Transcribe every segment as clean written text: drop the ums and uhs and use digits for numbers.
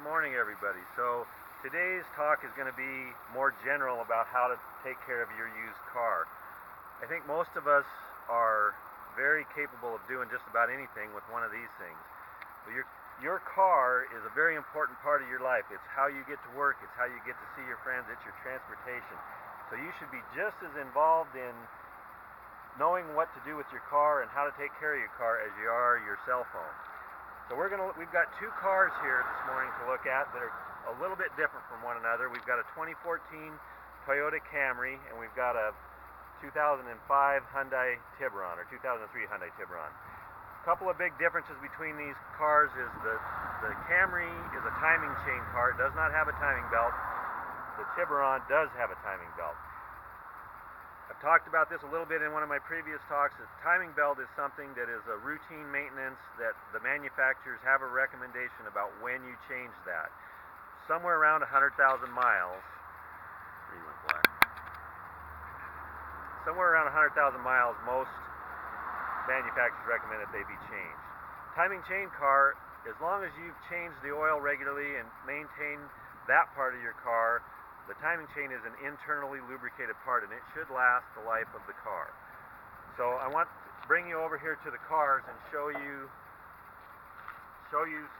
morning, everybody. So today's talk is going to be more general about how to take care of your used car. I think most of us are very capable of doing just about anything with one of these things. But your car is a very important part of your life. It's how you get to work. It's how you get to see your friends. It's your transportation. So you should be just as involved in knowing what to do with your car and how to take care of your car as you are your cell phone. So we've got two cars here this morning to look at that are a little bit different from one another. We've got a 2014 Toyota Camry and we've got a 2005 Hyundai Tiburon, or 2003 Hyundai Tiburon. A couple of big differences between these cars is the Camry is a timing chain car. It does not have a timing belt. The Tiburon does have a timing belt. I've talked about this a little bit in one of my previous talks. The timing belt is something that is a routine maintenance that the manufacturers have a recommendation about when you change that. Somewhere around 100,000 miles. Somewhere around 100,000 miles, most manufacturers recommend that they be changed. Timing chain car, as long as you've changed the oil regularly and maintained that part of your car, the timing chain is an internally lubricated part and it should last the life of the car. So I want to bring you over here to the cars and show you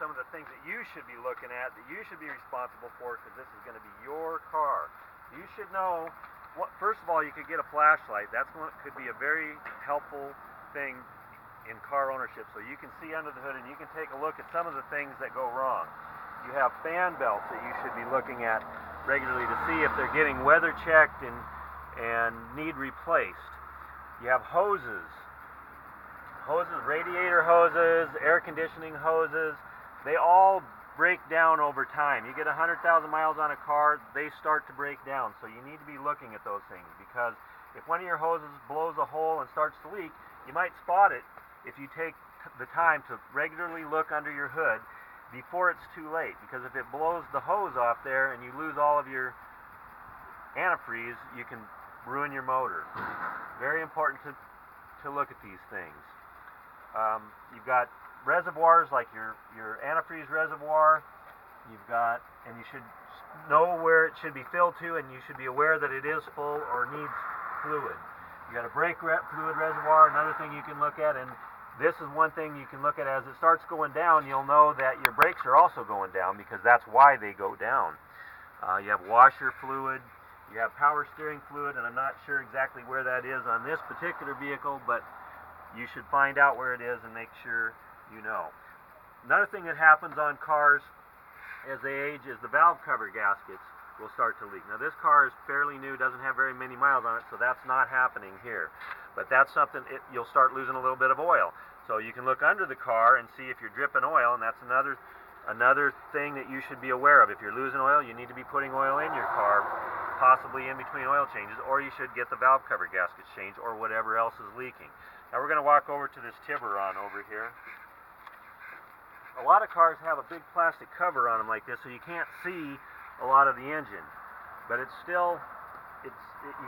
some of the things that you should be looking at, that you should be responsible for, because this is going to be your car. You should know, first of all, you could get a flashlight. Could be a very helpful thing in car ownership, so you can see under the hood and you can take a look at some of the things that go wrong. You have fan belts that you should be looking at regularly to see if they're getting weather checked and need replaced. You have hoses, radiator hoses, air conditioning hoses. They all break down over time. You get 100,000 miles on a car, they start to break down. So you need to be looking at those things, because if one of your hoses blows a hole and starts to leak, you might spot it if you take the time to regularly look under your hood before it's too late, because if it blows the hose off there and you lose all of your antifreeze, you can ruin your motor. Very important to look at these things. You've got reservoirs like your antifreeze reservoir. And you should know where it should be filled to, and you should be aware that it is full or needs fluid. You got a brake fluid reservoir, another thing you can look at, and this is one thing you can look at. As it starts going down, you'll know that your brakes are also going down, because that's why they go down. You have washer fluid, you have power steering fluid, and I'm not sure exactly where that is on this particular vehicle, but you should find out where it is and make sure you know. Another thing that happens on cars as they age is the valve cover gaskets will start to leak. Now this car is fairly new, doesn't have very many miles on it, so that's not happening here. But that's something, you'll start losing a little bit of oil. So you can look under the car and see if you're dripping oil, and that's another thing that you should be aware of. If you're losing oil, you need to be putting oil in your car, possibly in between oil changes, or you should get the valve cover gaskets changed, or whatever else is leaking. Now we're going to walk over to this Tiburon over here. A lot of cars have a big plastic cover on them like this, so you can't see a lot of the engine. But you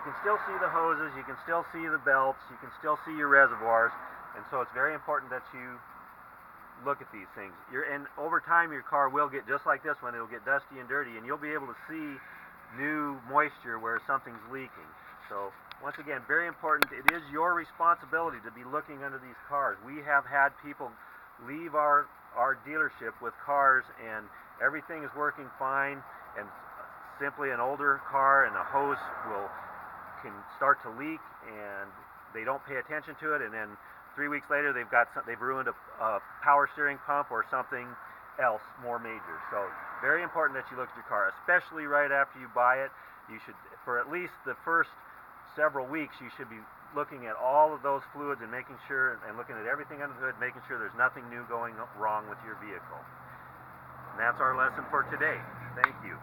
can still see the hoses, you can still see the belts, you can still see your reservoirs, and so it's very important that you look at these things. And over time your car will get just like this one. It'll get dusty and dirty, and you'll be able to see new moisture where something's leaking. So once again, very important. It is your responsibility to be looking under these cars. We have had people leave our dealership with cars and everything is working fine, and simply an older car and a hose can start to leak, and they don't pay attention to it, and then 3 weeks later they've ruined a power steering pump or something else more major. So very important that you look at your car, especially right after you buy it. You should, for at least the first several weeks, you should be looking at all of those fluids and making sure, and looking at everything under the hood, making sure there's nothing new going wrong with your vehicle. And that's our lesson for today. Thank you.